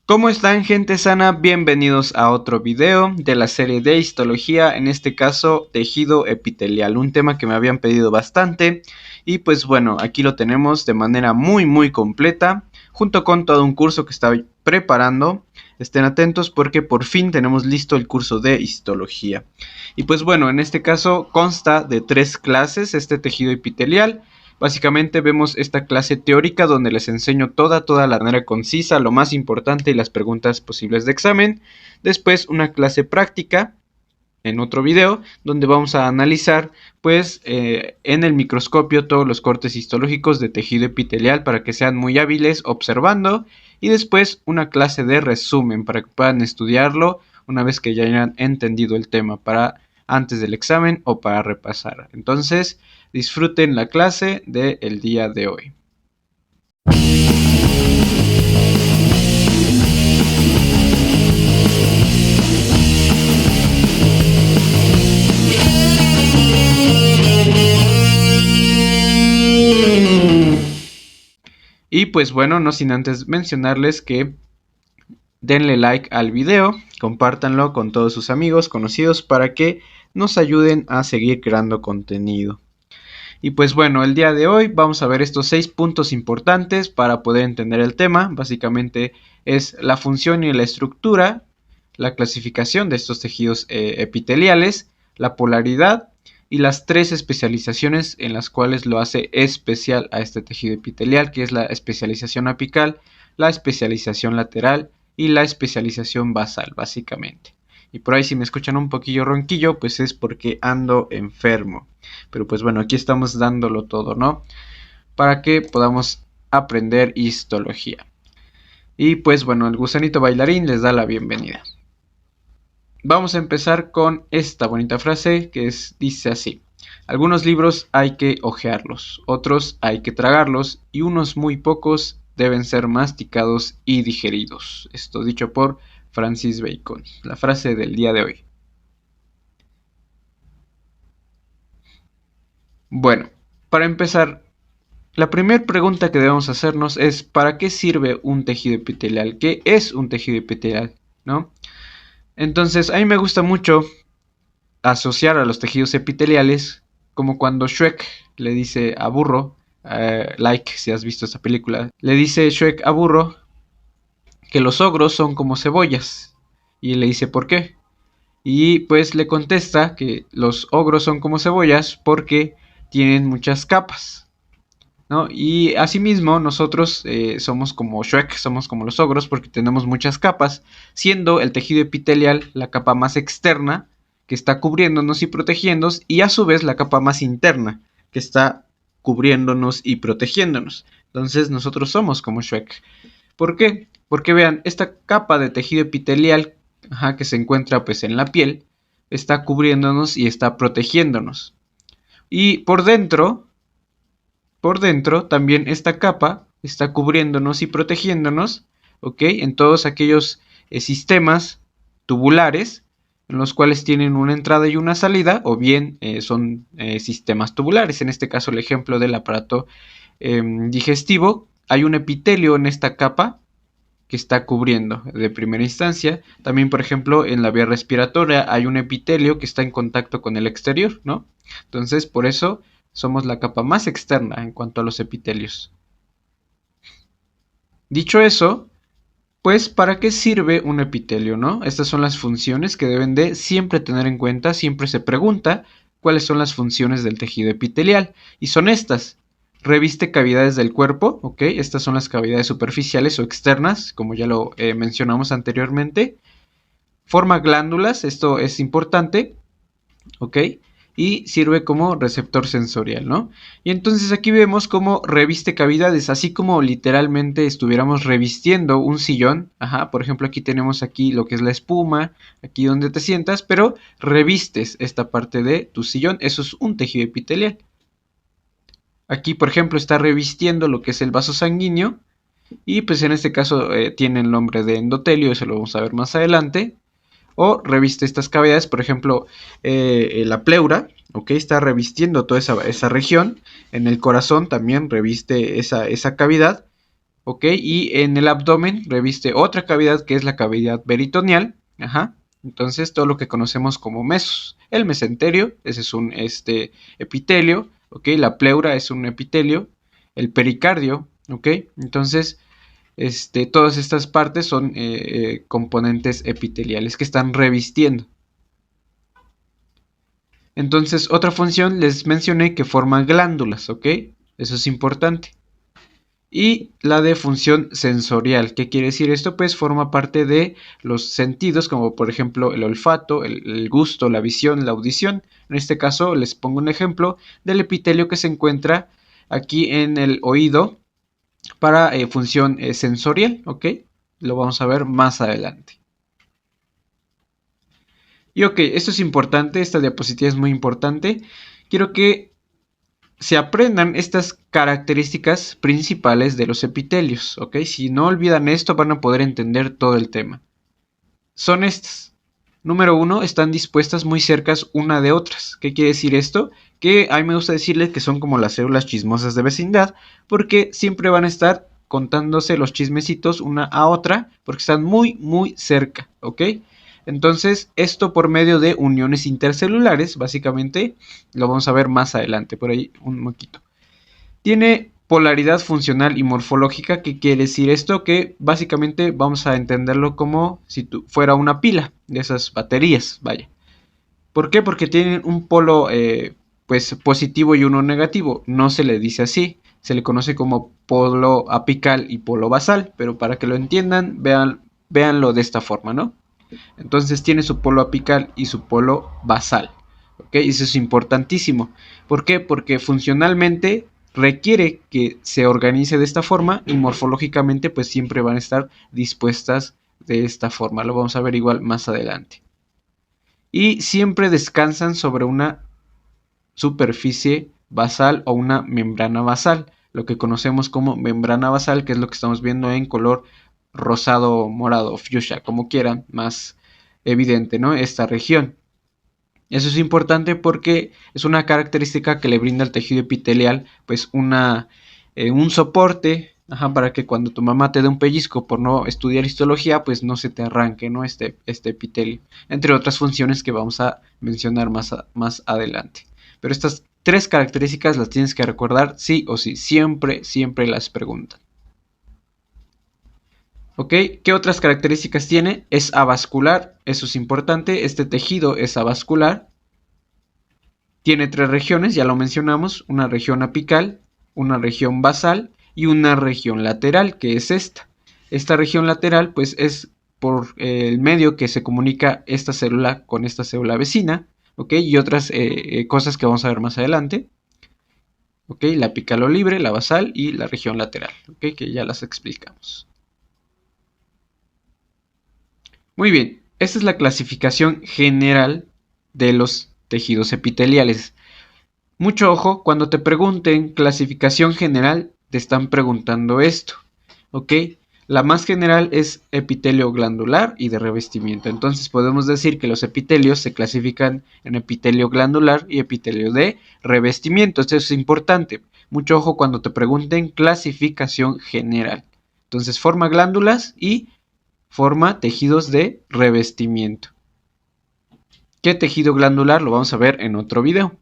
¿Cómo están, gente sana? Bienvenidos a otro video de la serie de histología, en este caso tejido epitelial, un tema que me habían pedido bastante y pues bueno, aquí lo tenemos de manera muy completa, junto con todo un curso que estoy preparando. Estén atentos porque por fin tenemos listo el curso de histología. Y pues bueno, en este caso consta de 3 clases este tejido epitelial. Básicamente vemos esta clase teórica donde les enseño toda la manera concisa, lo más importante y las preguntas posibles de examen. Después una clase práctica en otro video donde vamos a analizar pues en el microscopio todos los cortes histológicos de tejido epitelial para que sean muy hábiles observando. Y después una clase de resumen para que puedan estudiarlo una vez que ya hayan entendido el tema para antes del examen o para repasar. Entonces disfruten la clase del día de hoy. Y pues bueno, no sin antes mencionarles que denle like al video, compártanlo con todos sus amigos, conocidos, para que nos ayuden a seguir creando contenido. Y pues bueno, el día de hoy vamos a ver estos 6 puntos importantes para poder entender el tema. Básicamente es la función y la estructura, la clasificación de estos tejidos epiteliales, la polaridad y las 3 especializaciones en las cuales lo hace especial a este tejido epitelial, que es la especialización apical, la especialización lateral y la especialización basal, básicamente. Y por ahí si me escuchan un poquillo ronquillo, pues es porque ando enfermo. Pero pues bueno, aquí estamos dándolo todo, ¿no? Para que podamos aprender histología. Y pues bueno, el gusanito bailarín les da la bienvenida. Vamos a empezar con esta bonita frase que dice así: algunos libros hay que hojearlos, otros hay que tragarlos y unos muy pocos deben ser masticados y digeridos. Esto dicho por Francis Bacon, la frase del día de hoy. Bueno, para empezar, la primera pregunta que debemos hacernos es ¿para qué sirve un tejido epitelial? ¿Qué es un tejido epitelial? ¿No? Entonces, a mí me gusta mucho asociar a los tejidos epiteliales como cuando Shrek le dice a Burro, like si has visto esta película, le dice Shrek a Burro que los ogros son como cebollas. Y le dice ¿por qué? Y pues le contesta que los ogros son como cebollas porque tienen muchas capas, ¿no? Y asimismo nosotros somos como Shrek, somos como los ogros porque tenemos muchas capas, siendo el tejido epitelial la capa más externa que está cubriéndonos y protegiéndonos, y a su vez la capa más interna que está cubriéndonos y protegiéndonos. Entonces nosotros somos como Shrek. ¿Por qué? Porque vean, esta capa de tejido epitelial que se encuentra pues en la piel está cubriéndonos y está protegiéndonos. Y por dentro también esta capa está cubriéndonos y protegiéndonos, ¿ok? En todos aquellos sistemas tubulares en los cuales tienen una entrada y una salida, o bien son sistemas tubulares. En este caso el ejemplo del aparato digestivo, hay un epitelio en esta capa que está cubriendo de primera instancia. También, por ejemplo, en la vía respiratoria hay un epitelio que está en contacto con el exterior, ¿no? Entonces, por eso somos la capa más externa en cuanto a los epitelios. Dicho eso, pues, ¿para qué sirve un epitelio, no? Estas son las funciones que deben de siempre tener en cuenta. Siempre se pregunta cuáles son las funciones del tejido epitelial. Y son estas: reviste cavidades del cuerpo, ¿ok? Estas son las cavidades superficiales o externas, como ya lo mencionamos anteriormente. Forma glándulas, esto es importante, ¿ok? Y sirve como receptor sensorial, ¿no? Y entonces aquí vemos cómo reviste cavidades, así como literalmente estuviéramos revistiendo un sillón. Por ejemplo, aquí tenemos aquí lo que es la espuma, aquí donde te sientas, pero revistes esta parte de tu sillón, eso es un tejido epitelial. Aquí, por ejemplo, está revistiendo lo que es el vaso sanguíneo. Y pues en este caso tiene el nombre de endotelio, eso lo vamos a ver más adelante. O reviste estas cavidades, por ejemplo, la pleura, ¿ok? Está revistiendo toda esa región. En el corazón también reviste esa cavidad, ¿ok? Y en el abdomen reviste otra cavidad que es la cavidad peritoneal, ajá. Entonces todo lo que conocemos como mesos. El mesenterio, ese es un epitelio, ¿ok? La pleura es un epitelio, el pericardio, ¿ok? Entonces todas estas partes son componentes epiteliales que están revistiendo. Entonces, otra función les mencioné que forma glándulas, ¿ok? Eso es importante. Y la de función sensorial. ¿Qué quiere decir esto? Pues forma parte de los sentidos, como por ejemplo el olfato, el gusto, la visión, la audición. En este caso les pongo un ejemplo del epitelio que se encuentra aquí en el oído para función sensorial, ¿ok? Lo vamos a ver más adelante. Y ok, esto es importante, esta diapositiva es muy importante. Quiero que se aprendan estas características principales de los epitelios, ¿ok? Si no olvidan esto van a poder entender todo el tema. Son estas. Número 1, están dispuestas muy cercas una de otras. ¿Qué quiere decir esto? Que a mí me gusta decirles que son como las células chismosas de vecindad, porque siempre van a estar contándose los chismecitos una a otra, porque están muy, muy cerca, ¿ok? Entonces, esto por medio de uniones intercelulares, básicamente, lo vamos a ver más adelante, por ahí un moquito. Tiene polaridad funcional y morfológica. ¿Qué quiere decir esto? Que básicamente vamos a entenderlo como si fuera una pila de esas baterías, vaya. ¿Por qué? Porque tienen un polo pues positivo y uno negativo. No se le dice así, se le conoce como polo apical y polo basal, pero para que lo entiendan, véanlo de esta forma, ¿no? Entonces tiene su polo apical y su polo basal. ¿Ok? Eso es importantísimo. ¿Por qué? Porque funcionalmente requiere que se organice de esta forma y morfológicamente pues siempre van a estar dispuestas de esta forma. Lo vamos a ver igual más adelante. Y siempre descansan sobre una superficie basal o una membrana basal, lo que conocemos como membrana basal, que es lo que estamos viendo en color rosado, morado, fuchsia, como quieran, más evidente, ¿no? Esta región. Eso es importante porque es una característica que le brinda al tejido epitelial, pues un soporte, ajá, para que cuando tu mamá te dé un pellizco por no estudiar histología, pues no se te arranque, ¿no? Este epitelio, entre otras funciones que vamos a mencionar más adelante. Pero estas tres características las tienes que recordar sí o sí, siempre, siempre las preguntan. ¿Ok? ¿Qué otras características tiene? Es avascular, eso es importante, este tejido es avascular. Tiene tres regiones, ya lo mencionamos, una región apical, una región basal y una región lateral, que es esta. Esta región lateral pues es por el medio que se comunica esta célula con esta célula vecina, ¿ok? Y otras cosas que vamos a ver más adelante. ¿Ok? La apical o libre, la basal y la región lateral, ¿ok? Que ya las explicamos. Muy bien, esta es la clasificación general de los tejidos epiteliales. Mucho ojo, cuando te pregunten clasificación general, te están preguntando esto, ¿ok? La más general es epitelio glandular y de revestimiento. Entonces podemos decir que los epitelios se clasifican en epitelio glandular y epitelio de revestimiento. Esto es importante. Mucho ojo cuando te pregunten clasificación general. Entonces forma glándulas y forma tejidos de revestimiento. ¿Qué tejido glandular? Lo vamos a ver en otro video.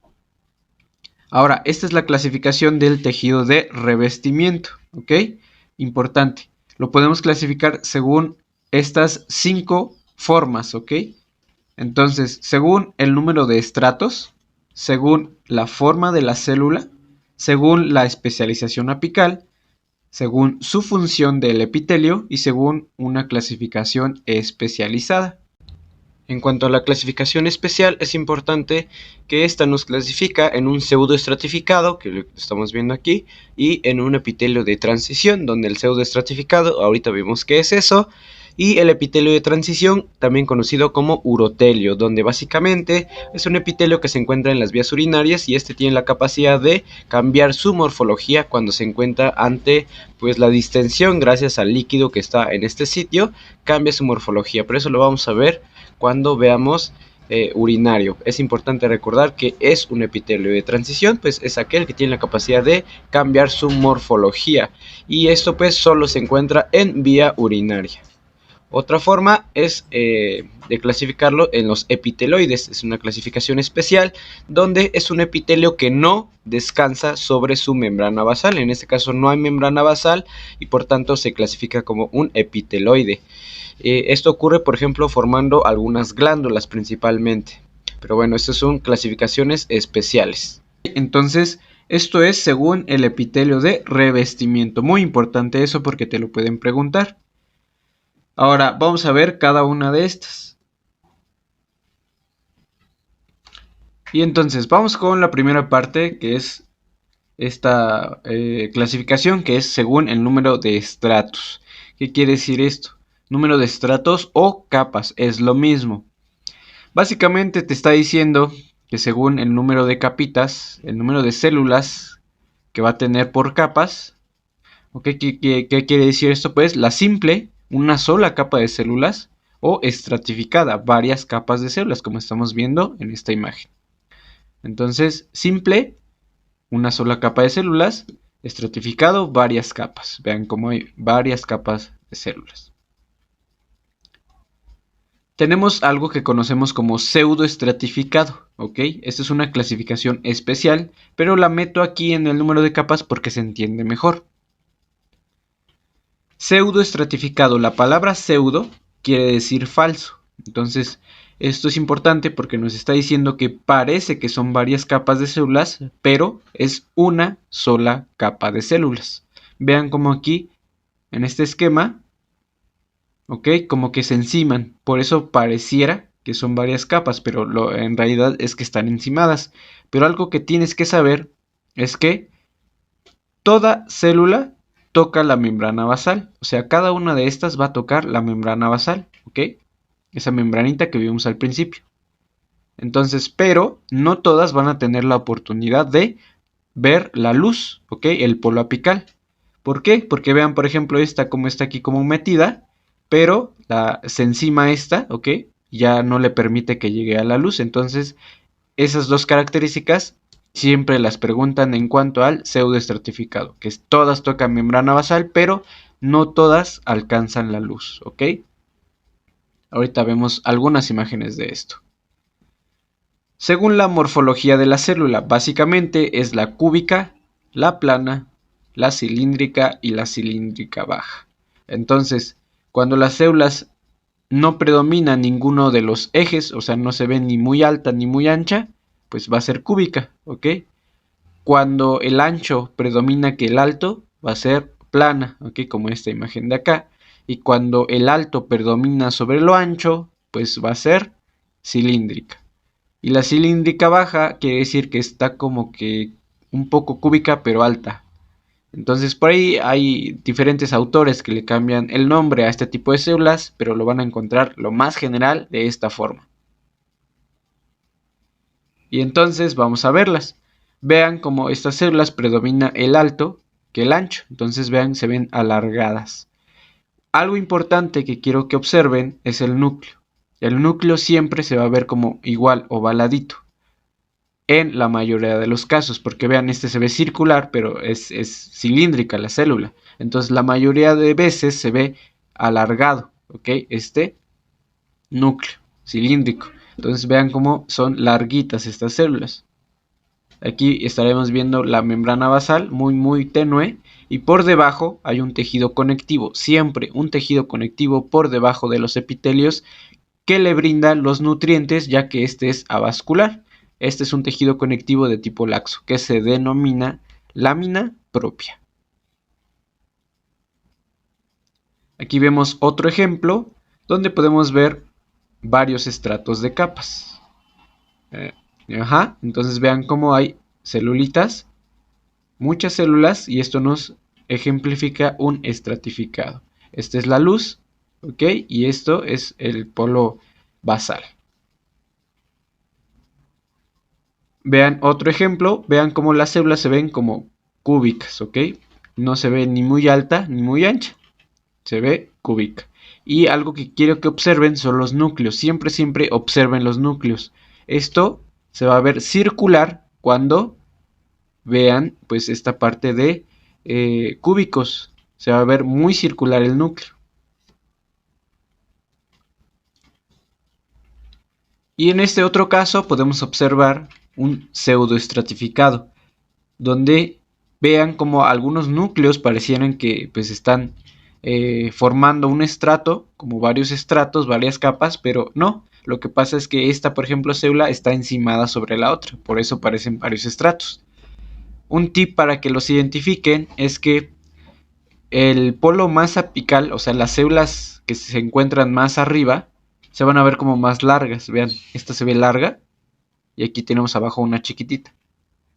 Ahora, esta es la clasificación del tejido de revestimiento, ¿ok? Importante. Lo podemos clasificar según estas 5 formas, ¿ok? Entonces, según el número de estratos, según la forma de la célula, según la especialización apical, según su función del epitelio y según una clasificación especializada. En cuanto a la clasificación especial, es importante que esta nos clasifica en un pseudoestratificado, que lo estamos viendo aquí, y en un epitelio de transición, donde el pseudoestratificado, ahorita vemos qué es eso, y el epitelio de transición, también conocido como urotelio, donde básicamente es un epitelio que se encuentra en las vías urinarias y este tiene la capacidad de cambiar su morfología cuando se encuentra ante pues la distensión gracias al líquido que está en este sitio, cambia su morfología. Por eso lo vamos a ver cuando veamos urinario. Es importante recordar que es un epitelio de transición, pues es aquel que tiene la capacidad de cambiar su morfología, y esto pues solo se encuentra en vía urinaria. Otra forma es de clasificarlo en los epiteloides. Es una clasificación especial donde es un epitelio que no descansa sobre su membrana basal. En este caso no hay membrana basal y por tanto se clasifica como un epiteloide. Esto ocurre, por ejemplo, formando algunas glándulas principalmente. Pero bueno, estas son clasificaciones especiales. Entonces, esto es según el epitelio de revestimiento. Muy importante eso porque te lo pueden preguntar. Ahora vamos a ver cada una de estas. Y entonces vamos con la primera parte, que es esta clasificación, que es según el número de estratos. ¿Qué quiere decir esto? Número de estratos o capas, es lo mismo. Básicamente te está diciendo que según el número de capitas, el número de células que va a tener por capas, ¿qué quiere decir esto? Pues la simple, una sola capa de células, o estratificada, varias capas de células, como estamos viendo en esta imagen. Entonces, simple, una sola capa de células, estratificado, varias capas. Vean cómo hay varias capas de células. Tenemos algo que conocemos como pseudoestratificado, ¿ok? Esta es una clasificación especial, pero la meto aquí en el número de capas porque se entiende mejor. Pseudoestratificado, la palabra pseudo quiere decir falso. Entonces, esto es importante porque nos está diciendo que parece que son varias capas de células, pero es una sola capa de células. Vean como aquí, en este esquema, ¿ok? Como que se enciman. Por eso pareciera que son varias capas, pero en realidad es que están encimadas. Pero algo que tienes que saber es que toda célula toca la membrana basal. O sea, cada una de estas va a tocar la membrana basal, ¿ok? Esa membranita que vimos al principio. Entonces, pero no todas van a tener la oportunidad de ver la luz, ¿ok? El polo apical. ¿Por qué? Porque vean, por ejemplo, esta como está aquí como metida, pero se encima esta, ¿ok? Ya no le permite que llegue a la luz. Entonces, esas dos características siempre las preguntan en cuanto al pseudoestratificado, que todas tocan membrana basal, pero no todas alcanzan la luz, ¿ok? Ahorita vemos algunas imágenes de esto. Según la morfología de la célula, básicamente es la cúbica, la plana, la cilíndrica y la cilíndrica baja. Entonces, cuando las células no predomina ninguno de los ejes, o sea, no se ve ni muy alta ni muy ancha, pues va a ser cúbica, ¿ok? Cuando el ancho predomina que el alto, va a ser plana, ¿ok? Como esta imagen de acá. Y cuando el alto predomina sobre lo ancho, pues va a ser cilíndrica. Y la cilíndrica baja quiere decir que está como que un poco cúbica pero alta. Entonces por ahí hay diferentes autores que le cambian el nombre a este tipo de células, pero lo van a encontrar lo más general de esta forma. Y entonces vamos a verlas. Vean cómo estas células predomina el alto que el ancho. Entonces vean, se ven alargadas. Algo importante que quiero que observen es el núcleo. El núcleo siempre se va a ver como igual, ovaladito, en la mayoría de los casos, porque vean, este se ve circular, pero es cilíndrica la célula. Entonces la mayoría de veces se ve alargado, ¿ok? Este núcleo cilíndrico. Entonces vean cómo son larguitas estas células. Aquí estaremos viendo la membrana basal muy tenue, y por debajo hay un tejido conectivo, siempre un tejido conectivo por debajo de los epitelios que le brinda los nutrientes, ya que este es avascular. Este es un tejido conectivo de tipo laxo que se denomina lámina propia. Aquí vemos otro ejemplo donde podemos ver varios estratos de capas. Entonces vean cómo hay celulitas, muchas células, y esto nos ejemplifica un estratificado. Esta es la luz, ¿ok? Y esto es el polo basal. Vean otro ejemplo, vean cómo las células se ven como cúbicas, ¿ok? No se ve ni muy alta ni muy ancha, se ve cúbica. Y algo que quiero que observen son los núcleos. Siempre observen los núcleos. Esto se va a ver circular cuando vean pues esta parte de cúbicos. Se va a ver muy circular el núcleo. Y en este otro caso podemos observar un pseudoestratificado, donde vean como algunos núcleos parecieran que pues están formando un estrato, como varios estratos, varias capas, pero no. Lo que pasa es que esta, por ejemplo, célula está encimada sobre la otra, por eso parecen varios estratos. Un tip para que los identifiquen es que el polo más apical, o sea, las células que se encuentran más arriba, se van a ver como más largas. Vean, esta se ve larga y aquí tenemos abajo una chiquitita.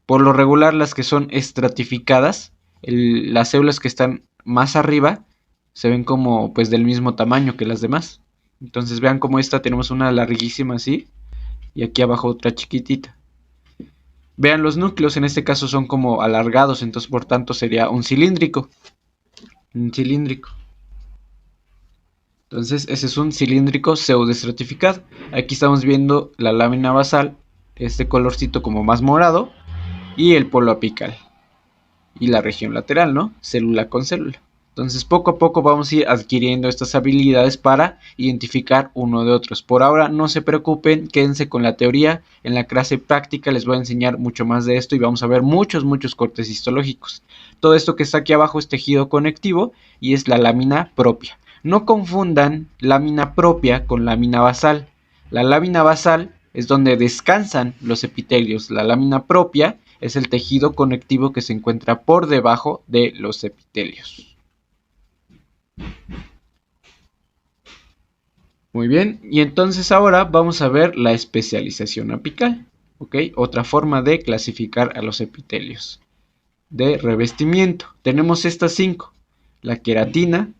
Por lo regular, las que son estratificadas, las células que están más arriba, se ven como pues del mismo tamaño que las demás. Entonces vean como esta tenemos una larguísima así y aquí abajo otra chiquitita. Vean los núcleos, en este caso son como alargados, entonces por tanto sería un cilíndrico. Un cilíndrico. Entonces ese es un cilíndrico pseudoestratificado. Aquí estamos viendo la lámina basal, este colorcito como más morado, y el polo apical. Y la región lateral, ¿no? Célula con célula. Entonces poco a poco vamos a ir adquiriendo estas habilidades para identificar uno de otros. Por ahora no se preocupen, quédense con la teoría. En la clase práctica les voy a enseñar mucho más de esto y vamos a ver muchos cortes histológicos. Todo esto que está aquí abajo es tejido conectivo y es la lámina propia. No confundan lámina propia con lámina basal. La lámina basal es donde descansan los epitelios. La lámina propia es el tejido conectivo que se encuentra por debajo de los epitelios. Muy bien, y entonces ahora vamos a ver la especialización apical, ¿ok? Otra forma de clasificar a los epitelios de revestimiento. Tenemos estas 5, la queratina,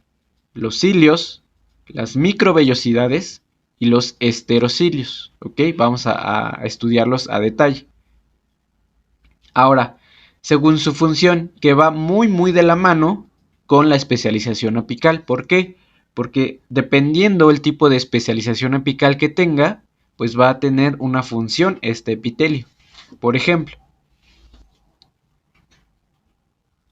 los cilios, las microvellosidades y los esterocilios, ¿ok? Vamos a estudiarlos a detalle. Ahora, según su función, que va muy de la mano con la especialización apical. ¿Por qué? Porque dependiendo el tipo de especialización apical que tenga, pues va a tener una función este epitelio. Por ejemplo,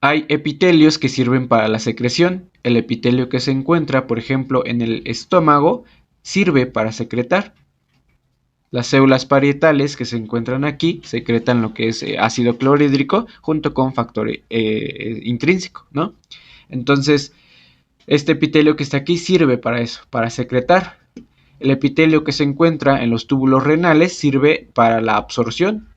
hay epitelios que sirven para la secreción. El epitelio que se encuentra, por ejemplo, en el estómago, sirve para secretar. Las células parietales que se encuentran aquí secretan lo que es ácido clorhídrico junto con factor intrínseco, ¿no? Entonces, este epitelio que está aquí sirve para eso, para secretar. El epitelio que se encuentra en los túbulos renales sirve para la absorción.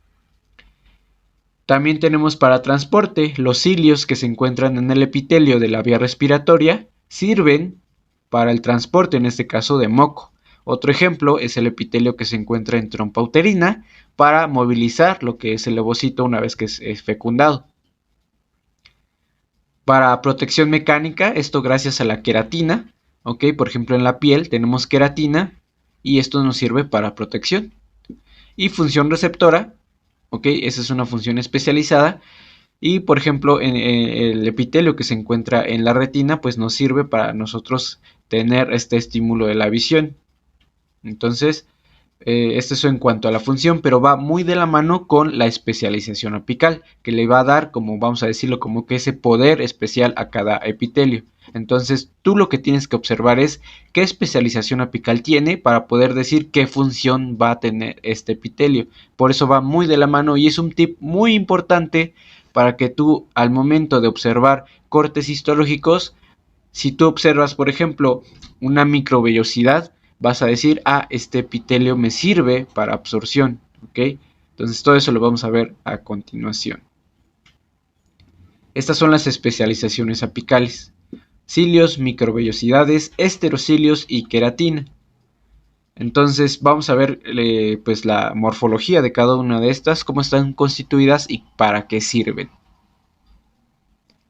También tenemos para transporte. Los cilios que se encuentran en el epitelio de la vía respiratoria sirven para el transporte, en este caso de moco. Otro ejemplo es el epitelio que se encuentra en trompa uterina para movilizar lo que es el ovocito una vez que es fecundado. Para protección mecánica, esto gracias a la queratina, ¿ok? Por ejemplo, en la piel tenemos queratina y esto nos sirve para protección. Y función receptora, ¿ok? Esa es una función especializada. Y por ejemplo, en el epitelio que se encuentra en la retina, pues nos sirve para nosotros tener este estímulo de la visión. Entonces, esto es en cuanto a la función, pero va muy de la mano con la especialización apical, que le va a dar, como vamos a decirlo, como que ese poder especial a cada epitelio. Entonces, tú lo que tienes que observar es qué especialización apical tiene para poder decir qué función va a tener este epitelio. Por eso va muy de la mano y es un tip muy importante para que tú, al momento de observar cortes histológicos, si tú observas, por ejemplo, una microvellosidad, vas a decir, este epitelio me sirve para absorción, ¿ok? Entonces todo eso lo vamos a ver a continuación. Estas son las especializaciones apicales: cilios, microvellosidades, esterocilios y queratina. Entonces vamos a ver pues la morfología de cada una de estas, cómo están constituidas y para qué sirven.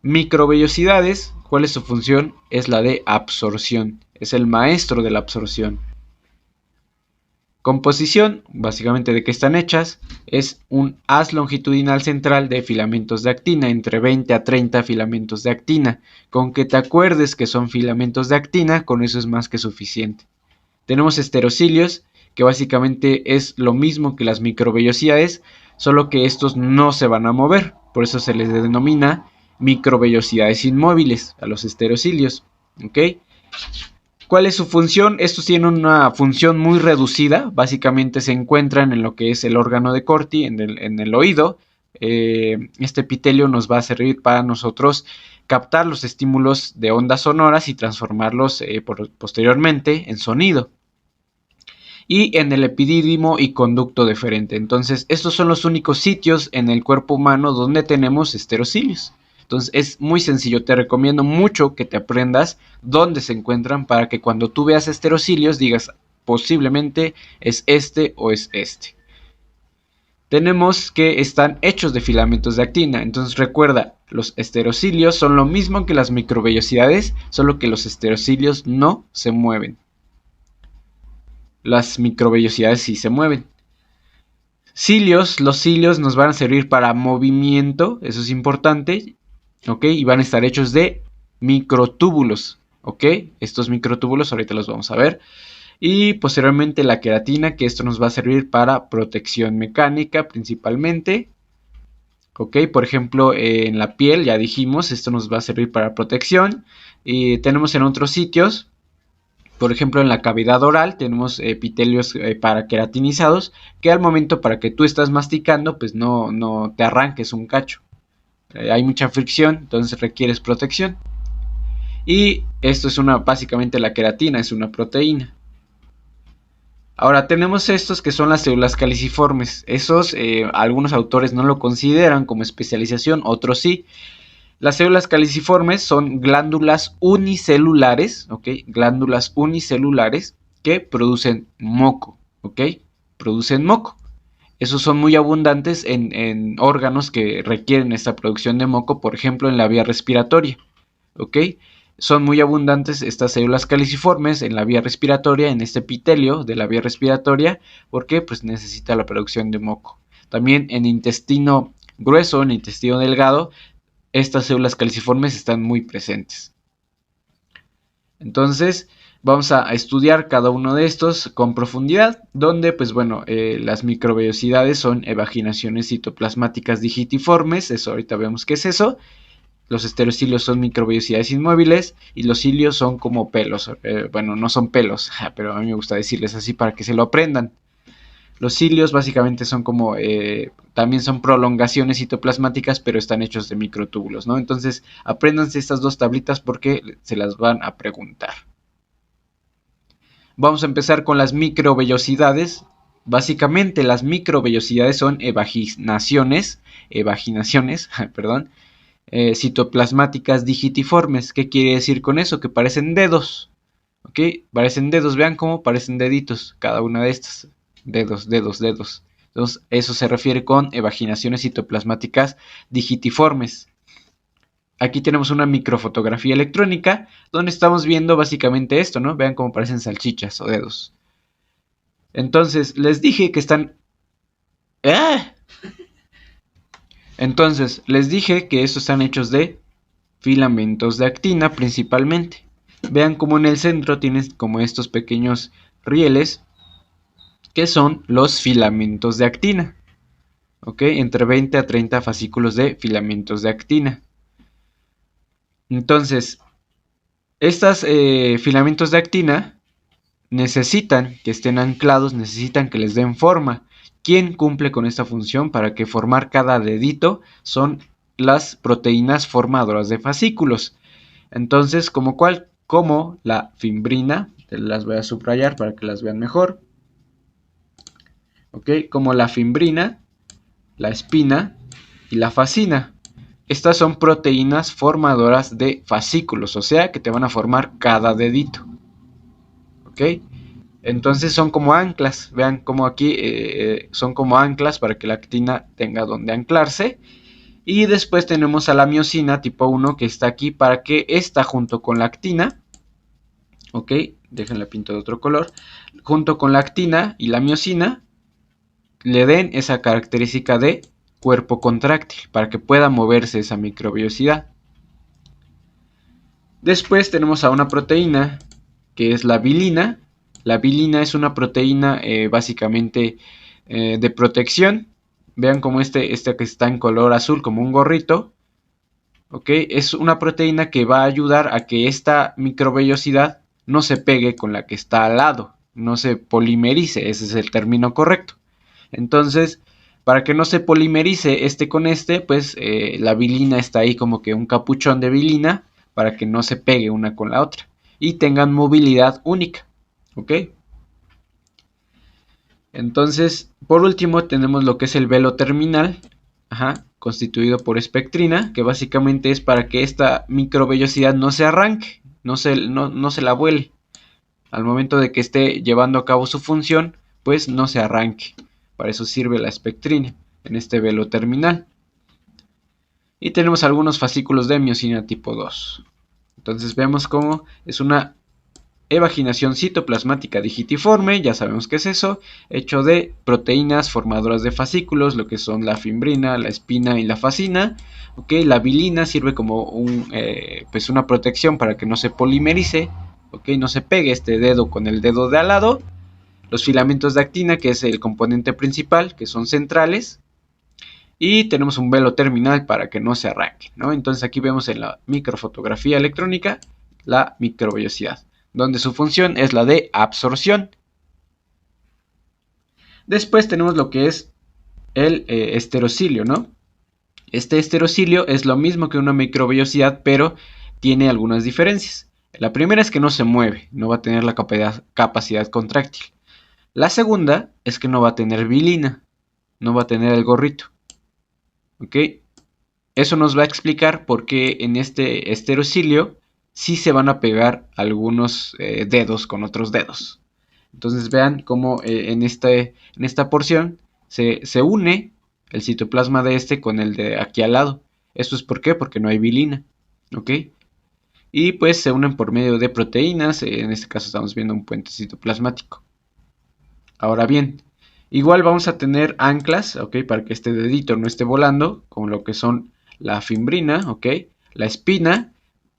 Microvellosidades, ¿cuál es su función? Es la de absorción, es el maestro de la absorción. Composición, básicamente de qué están hechas, es un haz longitudinal central de filamentos de actina, entre 20 a 30 filamentos de actina. Con que te acuerdes que son filamentos de actina, con eso es más que suficiente. Tenemos esterocilios, que básicamente es lo mismo que las microvellosidades, solo que estos no se van a mover, por eso se les denomina microvellosidades inmóviles a los esterocilios. ¿Ok? ¿Cuál es su función? Estos tienen una función muy reducida, básicamente se encuentran en lo que es el órgano de Corti, en el oído. Este epitelio nos va a servir para nosotros captar los estímulos de ondas sonoras y transformarlos posteriormente en sonido. Y en el epidídimo y conducto deferente. Entonces, estos son los únicos sitios en el cuerpo humano donde tenemos esterocilios. Entonces, es muy sencillo. Te recomiendo mucho que te aprendas dónde se encuentran para que cuando tú veas esterocilios digas posiblemente es este o es este. Tenemos que están hechos de filamentos de actina. Entonces, recuerda, los esterocilios son lo mismo que las microvellosidades, solo que los esterocilios no se mueven. Las microvellosidades sí se mueven. Cilios, los cilios nos van a servir para movimiento, eso es importante, ¿ok? Y van a estar hechos de microtúbulos, ¿ok? Estos microtúbulos ahorita los vamos a ver. Y posteriormente la queratina, que esto nos va a servir para protección mecánica principalmente, ¿ok? Por ejemplo, en la piel, ya dijimos, esto nos va a servir para protección. Y tenemos en otros sitios, por ejemplo, en la cavidad oral tenemos epitelios paraqueratinizados que al momento para que tú estás masticando, pues no te arranques un cacho. Hay mucha fricción, entonces requieres protección. Y esto es básicamente la queratina, es una proteína. Ahora tenemos estos que son las células caliciformes. Esos algunos autores no lo consideran como especialización, otros sí. Las células caliciformes son glándulas unicelulares, ¿ok? Glándulas unicelulares que producen moco, ¿ok? Producen moco. Esos son muy abundantes en órganos que requieren esta producción de moco, por ejemplo, en la vía respiratoria, ¿ok? Son muy abundantes estas células caliciformes en la vía respiratoria, en este epitelio de la vía respiratoria, porque pues necesita la producción de moco. También en intestino grueso, en intestino delgado, estas células caliciformes están muy presentes. Entonces vamos a estudiar cada uno de estos con profundidad, donde pues bueno, las microvellosidades son evaginaciones citoplasmáticas digitiformes, eso ahorita vemos qué es eso. Los esterocilios son microvellosidades inmóviles y los cilios son como pelos, bueno, no son pelos, pero a mí me gusta decirles así para que se lo aprendan. Los cilios básicamente son como, también son prolongaciones citoplasmáticas, pero están hechos de microtúbulos, ¿no? Entonces, apréndanse estas dos tablitas porque se las van a preguntar. Vamos a empezar con las microvellosidades. Básicamente, las microvellosidades son evaginaciones, perdón, citoplasmáticas digitiformes. ¿Qué quiere decir con eso? Que parecen dedos, ¿ok? Parecen dedos, vean cómo parecen deditos cada una de estas. Dedos. Entonces, eso se refiere con evaginaciones citoplasmáticas digitiformes. Aquí tenemos una microfotografía electrónica donde estamos viendo básicamente esto, ¿no? Vean cómo parecen salchichas o dedos. Entonces, les dije que están... ¡Ah! Entonces, les dije que estos están hechos de filamentos de actina principalmente. Vean cómo en el centro tienes como estos pequeños rieles que son los filamentos de actina, ¿ok? Entre 20 a 30 fascículos de filamentos de actina. Entonces, estos filamentos de actina necesitan que estén anclados, necesitan que les den forma. ¿Quién cumple con esta función? Para que formar cada dedito son las proteínas formadoras de fascículos. Entonces, como la fimbrina, las voy a subrayar para que las vean mejor. ¿Ok? Como la fimbrina, la espina y la fascina. Estas son proteínas formadoras de fascículos, o sea que te van a formar cada dedito. ¿Ok? Entonces son como anclas, vean como aquí son como anclas para que la actina tenga donde anclarse. Y después tenemos a la miosina tipo 1 que está aquí para que esta junto con la actina, ¿ok? Déjenla pinto de otro color. junto con la actina y la miosina le den esa característica de cuerpo contráctil para que pueda moverse esa microvellosidad. Después tenemos a una proteína que es la vilina. La vilina es una proteína básicamente de protección. Vean como este que está en color azul como un gorrito. ¿Okay? Es una proteína que va a ayudar a que esta microvellosidad no se pegue con la que está al lado, no se polimerice, ese es el término correcto. Entonces, para que no se polimerice este con este, pues la vilina está ahí como que un capuchón de vilina para que no se pegue una con la otra y tengan movilidad única. ¿Ok? Entonces, por último tenemos lo que es el velo terminal, constituido por espectrina, que básicamente es para que esta microvellosidad no se arranque, no se la vuele. Al momento de que esté llevando a cabo su función, pues no se arranque. Para eso sirve la espectrina en este velo terminal. Y tenemos algunos fascículos de miosina tipo 2. Entonces vemos cómo es una evaginación citoplasmática digitiforme, ya sabemos qué es eso, hecho de proteínas formadoras de fascículos, lo que son la fimbrina, la espina y la fascina. ¿Okay? La vilina sirve como pues una protección para que no se polimerice, ¿okay? No se pegue este dedo con el dedo de al lado. Los filamentos de actina, que es el componente principal, que son centrales. Y tenemos un velo terminal para que no se arranque, ¿no? Entonces aquí vemos en la microfotografía electrónica la microvellosidad, donde su función es la de absorción. Después tenemos lo que es el esterocilio, ¿no? Este esterocilio es lo mismo que una microvellosidad, pero tiene algunas diferencias. La primera es que no se mueve, no va a tener la capacidad contráctil. La segunda es que no va a tener vilina, no va a tener el gorrito. ¿Ok? Eso nos va a explicar por qué en este esterocilio sí se van a pegar algunos dedos con otros dedos. Entonces vean cómo en esta porción se une el citoplasma de este con el de aquí al lado. ¿Esto es por qué? Porque no hay vilina. ¿Ok? Y pues se unen por medio de proteínas. En este caso estamos viendo un puente citoplasmático. Ahora bien, igual vamos a tener anclas, ¿ok? Para que este dedito no esté volando, como lo que son la fimbrina, ¿ok? La espina,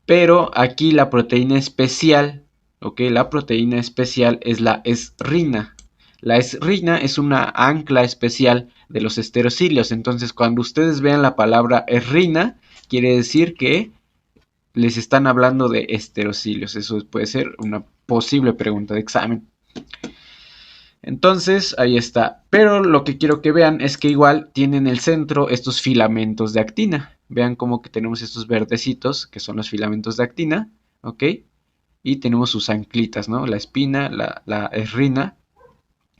pero aquí la proteína especial, ¿ok? La proteína especial es la esrina. La esrina es una ancla especial de los esterocilios. Entonces, cuando ustedes vean la palabra esrina, quiere decir que les están hablando de esterocilios. Eso puede ser una posible pregunta de examen. Entonces, ahí está. Pero lo que quiero que vean es que igual tienen en el centro estos filamentos de actina. Vean como que tenemos estos verdecitos, que son los filamentos de actina, ¿ok? Y tenemos sus anclitas, ¿no? La espina, la esrina,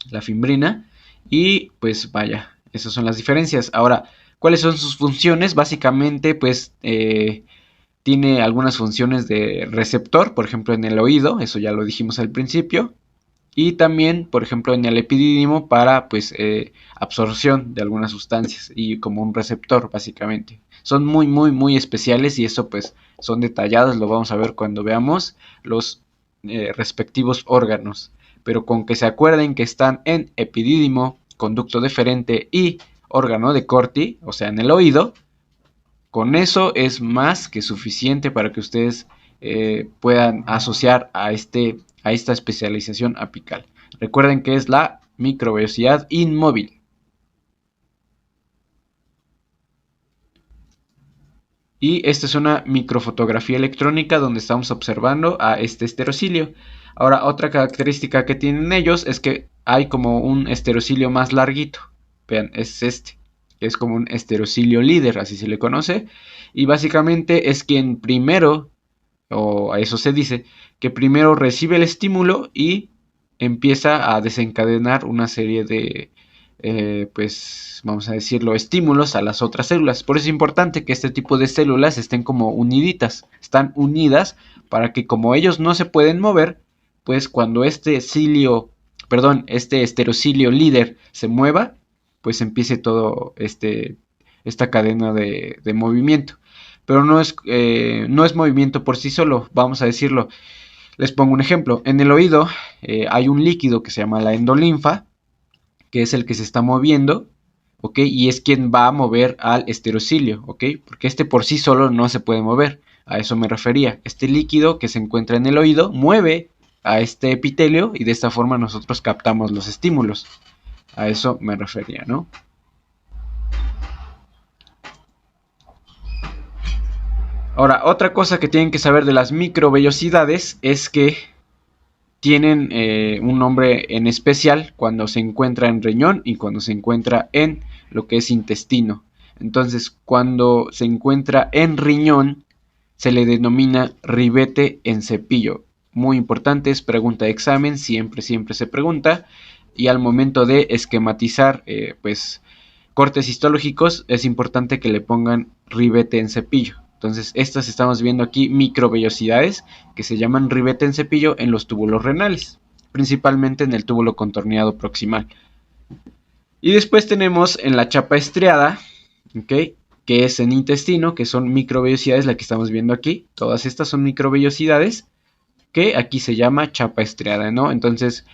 la fimbrina. Y pues vaya, esas son las diferencias. Ahora, ¿cuáles son sus funciones? Básicamente, pues tiene algunas funciones de receptor, por ejemplo en el oído, eso ya lo dijimos al principio. Y también, por ejemplo, en el epidídimo para pues absorción de algunas sustancias y como un receptor básicamente. Son muy especiales y eso pues son detallados, lo vamos a ver cuando veamos los respectivos órganos. Pero con que se acuerden que están en epidídimo, conducto deferente y órgano de Corti, o sea en el oído, con eso es más que suficiente para que ustedes puedan asociar a esta especialización apical. Recuerden que es la microvellosidad inmóvil. Y esta es una microfotografía electrónica donde estamos observando a este esterocilio. Ahora, otra característica que tienen ellos es que hay como un esterocilio más larguito. Vean, es este. Es como un esterocilio líder, así se le conoce. Y básicamente es quien primero, o a eso se dice, que primero recibe el estímulo y empieza a desencadenar una serie de, pues vamos a decirlo, estímulos a las otras células. Por eso es importante que este tipo de células estén como uniditas, están unidas para que como ellos no se pueden mover, pues cuando este esterocilio líder se mueva, pues empiece todo esta cadena de movimiento. Pero no es movimiento por sí solo, vamos a decirlo. Les pongo un ejemplo. En el oído hay un líquido que se llama la endolinfa, que es el que se está moviendo, ¿ok? Y es quien va a mover al esterocilio, ¿ok? Porque este por sí solo no se puede mover. A eso me refería. Este líquido que se encuentra en el oído mueve a este epitelio y de esta forma nosotros captamos los estímulos. A eso me refería, ¿no? Ahora, otra cosa que tienen que saber de las microvellosidades es que tienen un nombre en especial cuando se encuentra en riñón y cuando se encuentra en lo que es intestino. Entonces, cuando se encuentra en riñón, se le denomina ribete en cepillo. Muy importante, es pregunta de examen, siempre se pregunta. Y al momento de esquematizar, pues, cortes histológicos, es importante que le pongan ribete en cepillo. Entonces, estas estamos viendo aquí microvellosidades que se llaman ribete en cepillo en los túbulos renales, principalmente en el túbulo contorneado proximal. Y después tenemos en la chapa estriada, ¿ok? Que es en intestino, que son microvellosidades, la que estamos viendo aquí. Todas estas son microvellosidades, que aquí se llama chapa estriada, ¿no? Entonces,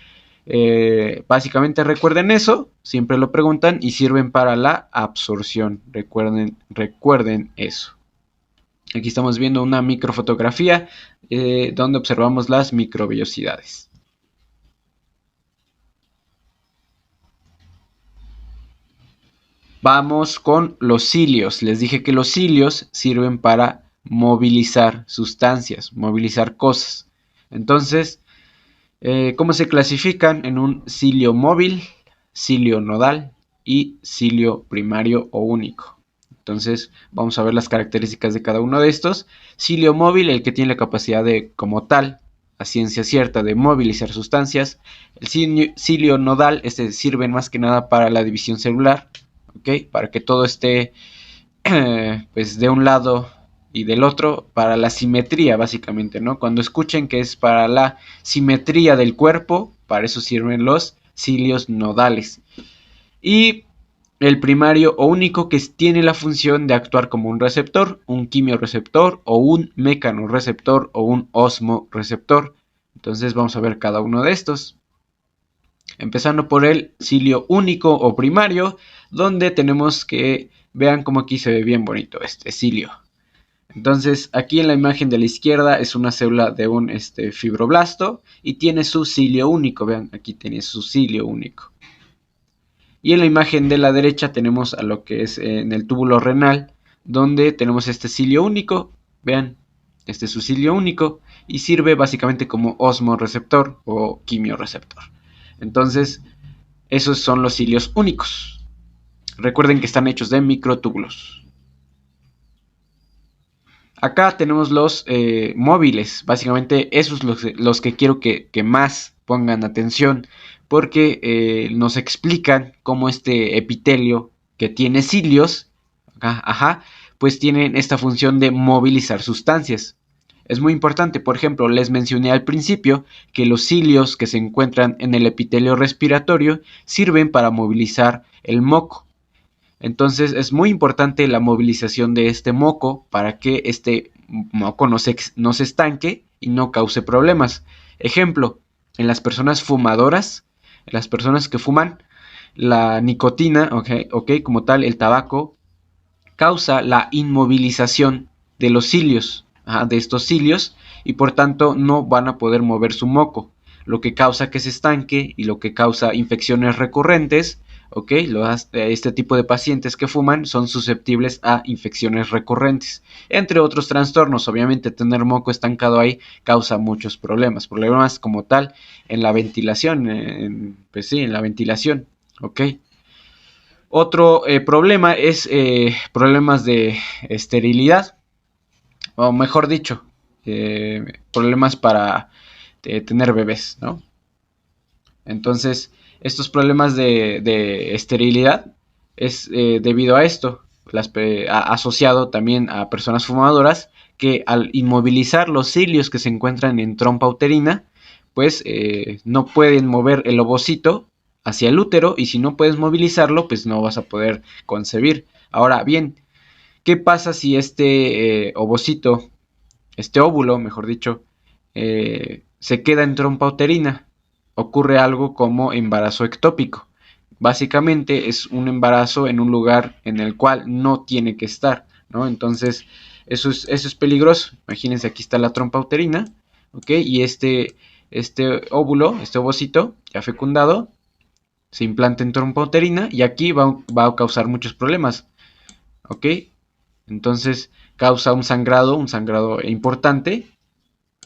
básicamente recuerden eso, siempre lo preguntan y sirven para la absorción. Recuerden eso. Aquí estamos viendo una microfotografía donde observamos las microvellosidades. Vamos con los cilios. Les dije que los cilios sirven para movilizar sustancias, movilizar cosas. Entonces, ¿cómo se clasifican? En un cilio móvil, cilio nodal y cilio primario o único. Entonces, vamos a ver las características de cada uno de estos. Cilio móvil, el que tiene la capacidad de, como tal, a ciencia cierta, de movilizar sustancias. El cilio nodal, este sirve más que nada para la división celular, ¿ok? Para que todo esté, pues, de un lado y del otro, para la simetría, básicamente, ¿no? Cuando escuchen que es para la simetría del cuerpo, para eso sirven los cilios nodales. Y el primario o único, que tiene la función de actuar como un receptor, un quimioreceptor o un mecanorreceptor o un osmoreceptor. Entonces vamos a ver cada uno de estos. Empezando por el cilio único o primario, donde tenemos que, vean como aquí se ve bien bonito este cilio. Entonces aquí en la imagen de la izquierda es una célula de un fibroblasto y tiene su cilio único, vean, aquí tiene su cilio único. Y en la imagen de la derecha tenemos a lo que es en el túbulo renal, donde tenemos este cilio único, vean, este es su cilio único y sirve básicamente como osmoreceptor o quimioreceptor. Entonces, esos son los cilios únicos. Recuerden que están hechos de microtúbulos. Acá tenemos los móviles, básicamente esos los que quiero que más pongan atención, porque nos explican cómo este epitelio que tiene cilios, pues tienen esta función de movilizar sustancias. Es muy importante, por ejemplo, les mencioné al principio que los cilios que se encuentran en el epitelio respiratorio sirven para movilizar el moco. Entonces es muy importante la movilización de este moco para que este moco no se estanque y no cause problemas. Ejemplo, en las personas fumadoras, en las personas que fuman, la nicotina, como tal, el tabaco, causa la inmovilización de los cilios, de estos cilios, y por tanto no van a poder mover su moco, lo que causa que se estanque y lo que causa infecciones recurrentes. Este tipo de pacientes que fuman son susceptibles a infecciones recurrentes, entre otros trastornos. Obviamente tener moco estancado ahí causa muchos problemas como tal en la ventilación, en la ventilación, Otro problema es problemas de esterilidad, o mejor dicho, problemas para tener bebés, ¿no? Entonces, estos problemas de esterilidad es debido a esto, asociado también a personas fumadoras que al inmovilizar los cilios que se encuentran en trompa uterina, pues no pueden mover el ovocito hacia el útero, y si no puedes movilizarlo, pues no vas a poder concebir. Ahora bien, ¿qué pasa si este ovocito, este óvulo, mejor dicho, se queda en trompa uterina. Ocurre algo como embarazo ectópico. Básicamente es un embarazo en un lugar en el cual no tiene que estar, ¿no? Entonces, eso es peligroso. Imagínense, aquí está la trompa uterina, ¿ok? Y este óvulo, este ovocito ya fecundado, se implanta en trompa uterina y aquí va a causar muchos problemas, ¿ok? Entonces, causa un sangrado importante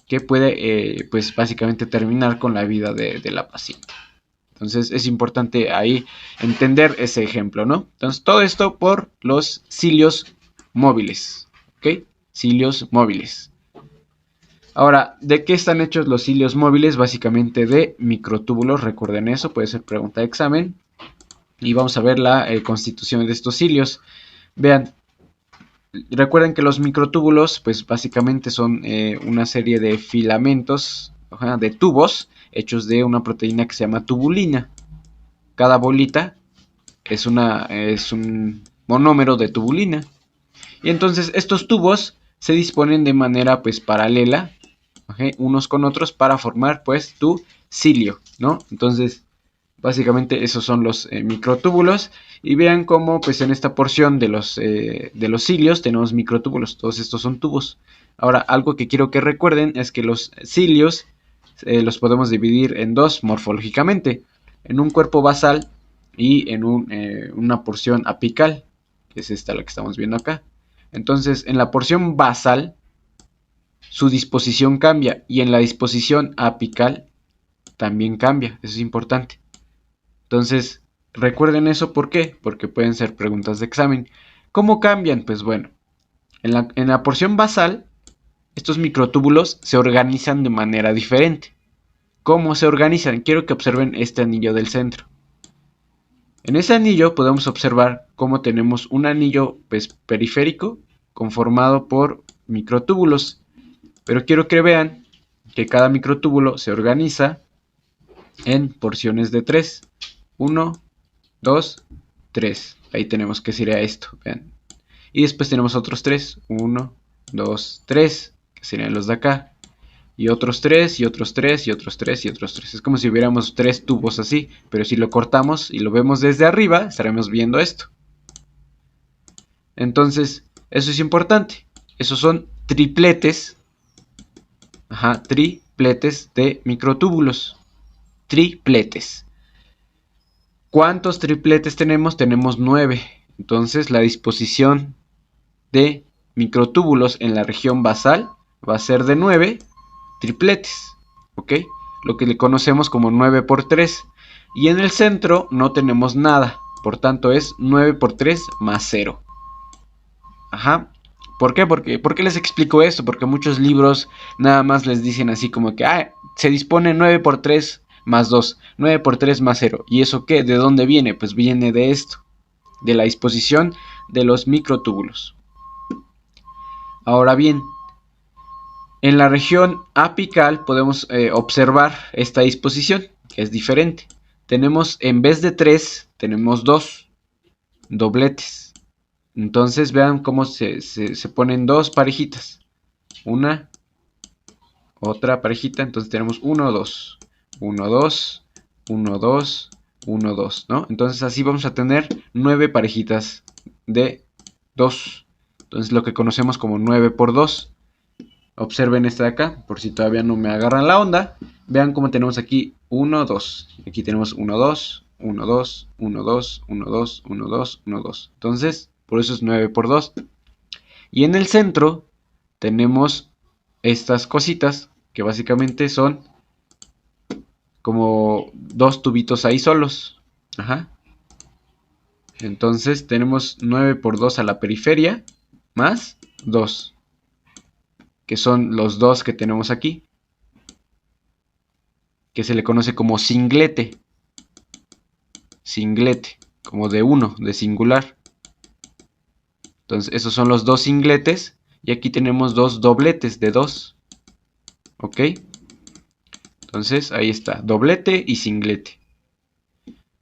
que puede, pues, básicamente terminar con la vida de la paciente. Entonces es importante ahí entender ese ejemplo, ¿no? Entonces todo esto por los cilios móviles, ¿ok? Cilios móviles. Ahora, ¿de qué están hechos los cilios móviles? Básicamente de microtúbulos, recuerden eso, puede ser pregunta de examen. Y vamos a ver la constitución de estos cilios. Vean, recuerden que los microtúbulos, pues básicamente son una serie de filamentos, de tubos, hechos de una proteína que se llama tubulina. Cada bolita es un monómero de tubulina. Y entonces estos tubos se disponen de manera pues paralela, ¿okay?, unos con otros para formar pues tu cilio, ¿no? Entonces básicamente esos son los microtúbulos. Y vean cómo pues en esta porción de los cilios tenemos microtúbulos. Todos estos son tubos. Ahora, algo que quiero que recuerden es que los cilios los podemos dividir en dos morfológicamente. En un cuerpo basal y en una porción apical, que es esta la que estamos viendo acá. Entonces, en la porción basal, su disposición cambia y en la disposición apical también cambia. Eso es importante. Entonces, recuerden eso, ¿por qué? Porque pueden ser preguntas de examen. ¿Cómo cambian? Pues bueno, en la porción basal, estos microtúbulos se organizan de manera diferente. ¿Cómo se organizan? Quiero que observen este anillo del centro. En ese anillo podemos observar cómo tenemos un anillo pues, periférico conformado por microtúbulos. Pero quiero que vean que cada microtúbulo se organiza en porciones de 3. 1, 2, 3. Ahí tenemos que sería esto. Vean. Y después tenemos otros 3. 1, 2, 3. Que serían los de acá. Y otros 3, y otros 3, y otros 3, y otros 3. Es como si hubiéramos 3 tubos así. Pero si lo cortamos y lo vemos desde arriba, estaremos viendo esto. Entonces, eso es importante. Esos son tripletes. Tripletes de microtúbulos. Tripletes. ¿Cuántos tripletes tenemos? Tenemos 9. Entonces, la disposición de microtúbulos en la región basal va a ser de 9 tripletes, ¿ok? Lo que le conocemos como 9 por 3. Y en el centro no tenemos nada, por tanto es 9 por 3 más 0. ¿Por qué? ¿Por qué les explico esto? Porque muchos libros nada más les dicen así como que se dispone 9 por 3 más 2, 9 por 3 más 0. ¿Y eso qué? ¿De dónde viene? Pues viene de esto, de la disposición de los microtúbulos. Ahora bien, en la región apical podemos observar esta disposición, que es diferente. Tenemos, en vez de 3, tenemos 2 dobletes. Entonces vean cómo se ponen dos parejitas. Una, otra parejita. Entonces tenemos 1, 2. 1, 2, 1, 2, 1, 2, ¿no? Entonces así vamos a tener 9 parejitas de 2. Entonces lo que conocemos como 9 por 2. Observen esta de acá, por si todavía no me agarran la onda. Vean cómo tenemos aquí 1, 2. Aquí tenemos 1, 2, 1, 2, 1, 2, 1, 2, 1, 2, 1, 2. Entonces, por eso es 9 por 2. Y en el centro tenemos estas cositas que básicamente son como dos tubitos ahí solos. Entonces tenemos 9 por 2 a la periferia más 2. Que son los dos que tenemos aquí, que se le conoce como singlete, como de uno, de singular. Entonces esos son los dos singletes y aquí tenemos dos dobletes de 2, ¿ok? Entonces ahí está, doblete y singlete.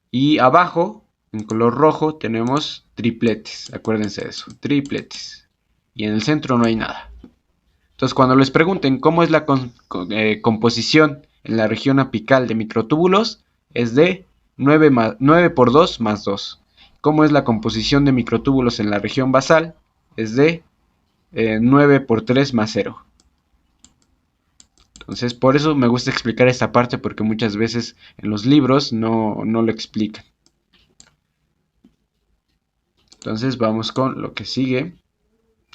Y abajo, en color rojo, tenemos tripletes, acuérdense de eso, tripletes. Y en el centro no hay nada. Entonces, cuando les pregunten cómo es la composición en la región apical de microtúbulos, es de 9 por 2 más 2. ¿Cómo es la composición de microtúbulos en la región basal? Es de 9 por 3 más 0. Entonces, por eso me gusta explicar esta parte, porque muchas veces en los libros no lo explican. Entonces, vamos con lo que sigue.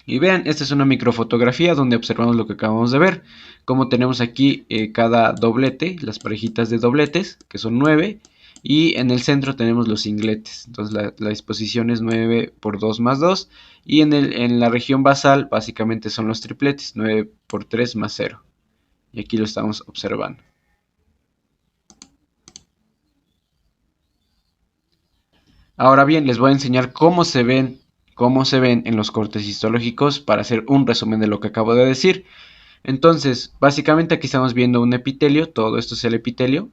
Y vean, esta es una microfotografía donde observamos lo que acabamos de ver. Como tenemos aquí cada doblete, las parejitas de dobletes, que son 9. Y en el centro tenemos los singletes. Entonces la disposición es 9 por 2 más 2. Y en la región basal básicamente son los tripletes, 9 por 3 más 0. Y aquí lo estamos observando. Ahora bien, les voy a enseñar cómo se ven en los cortes histológicos para hacer un resumen de lo que acabo de decir. Entonces, básicamente aquí estamos viendo un epitelio, todo esto es el epitelio.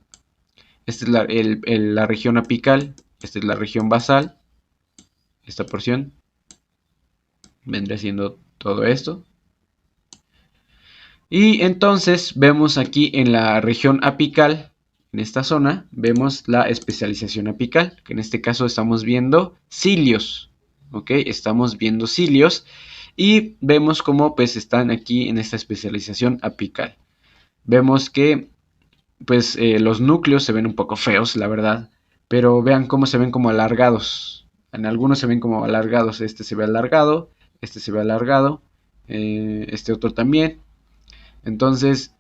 Esta es la región apical, esta es la región basal, esta porción vendría siendo todo esto. Y entonces vemos aquí en la región apical, en esta zona, vemos la especialización apical, que en este caso estamos viendo cilios, ¿ok? Estamos viendo cilios y vemos cómo pues están aquí en esta especialización apical. Vemos que pues los núcleos se ven un poco feos, la verdad, pero vean cómo se ven como alargados. En algunos se ven como alargados, este se ve alargado, este se ve alargado, este otro también. Entonces,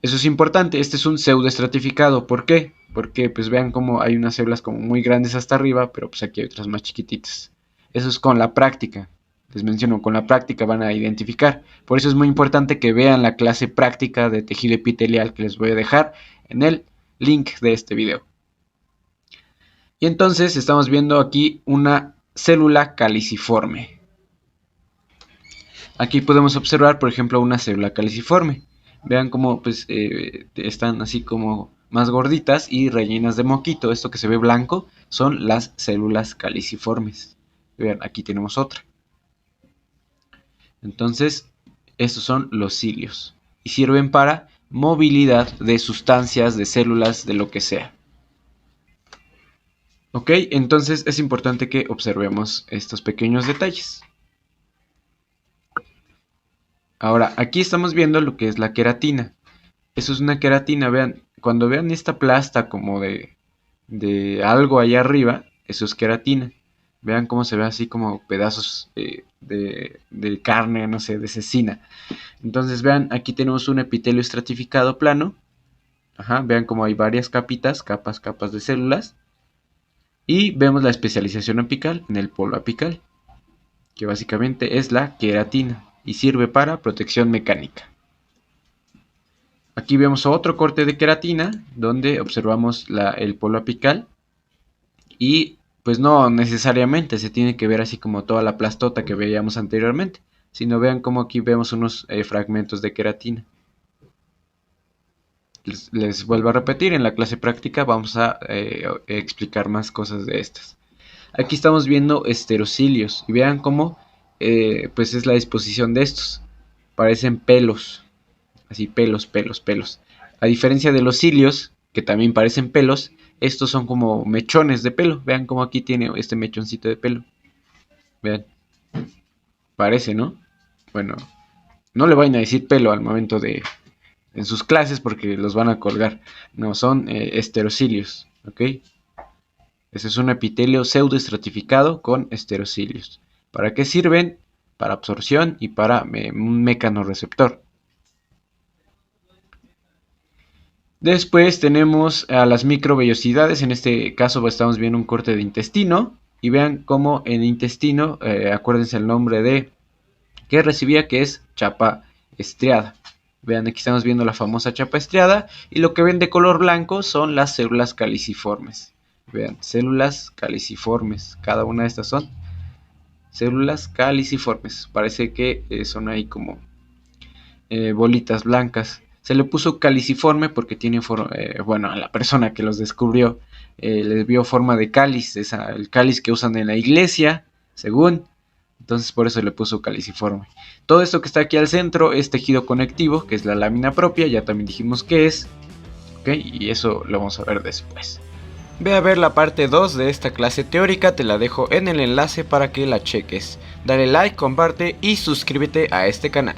eso es importante. Este es un pseudoestratificado. ¿Por qué? Porque pues vean cómo hay unas células como muy grandes hasta arriba, pero pues aquí hay otras más chiquititas. Eso es con la práctica. Les menciono, con la práctica van a identificar. Por eso es muy importante que vean la clase práctica de tejido epitelial que les voy a dejar en el link de este video. Y entonces estamos viendo aquí una célula caliciforme. Aquí podemos observar, por ejemplo, una célula caliciforme. Vean cómo pues, están así como más gorditas y rellenas de moquito. Esto que se ve blanco son las células caliciformes. Vean, aquí tenemos otra. Entonces, estos son los cilios. Y sirven para movilidad de sustancias, de células, de lo que sea. Ok, entonces es importante que observemos estos pequeños detalles. Ahora, aquí estamos viendo lo que es la queratina. Eso es una queratina, vean, cuando vean esta plasta como de algo allá arriba, eso es queratina. Vean cómo se ve así como pedazos de carne, no sé, de cecina. Entonces vean, aquí tenemos un epitelio estratificado plano. Ajá, vean cómo hay varias capitas, capas de células. Y vemos la especialización apical en el polo apical, que básicamente es la queratina y sirve para protección mecánica. Aquí vemos otro corte de queratina donde observamos el polo apical y pues no necesariamente se tiene que ver así como toda la plastota que veíamos anteriormente, sino vean como aquí vemos unos fragmentos de queratina. Les vuelvo a repetir, en la clase práctica vamos a explicar más cosas de estas. Aquí estamos viendo esterocilios y vean cómo pues es la disposición de estos. Parecen pelos, así pelos. A diferencia de los cilios, que también parecen pelos, estos son como mechones de pelo. Vean cómo aquí tiene este mechoncito de pelo. Vean, parece, ¿no? Bueno, no le vayan a decir pelo al momento de en sus clases porque los van a colgar. No, son esterocilios, ¿ok? Ese es un epitelio pseudoestratificado con esterocilios. ¿Para qué sirven? Para absorción y para un mecanorreceptor. Después tenemos a las microvellosidades. En este caso estamos viendo un corte de intestino. Y vean cómo en intestino, acuérdense el nombre de que recibía, que es chapa estriada. Vean, aquí estamos viendo la famosa chapa estriada. Y lo que ven de color blanco son las células caliciformes. Vean, células caliciformes. Cada una de estas son células caliciformes. Parece que son ahí como bolitas blancas. Se le puso caliciforme porque tiene bueno, la persona que los descubrió les vio forma de cáliz, el cáliz que usan en la iglesia, según. Entonces por eso le puso caliciforme. Todo esto que está aquí al centro es tejido conectivo, que es la lámina propia, ya también dijimos qué es. ¿Ok? Y eso lo vamos a ver después. Ve a ver la parte 2 de esta clase teórica, te la dejo en el enlace para que la cheques. Dale like, comparte y suscríbete a este canal.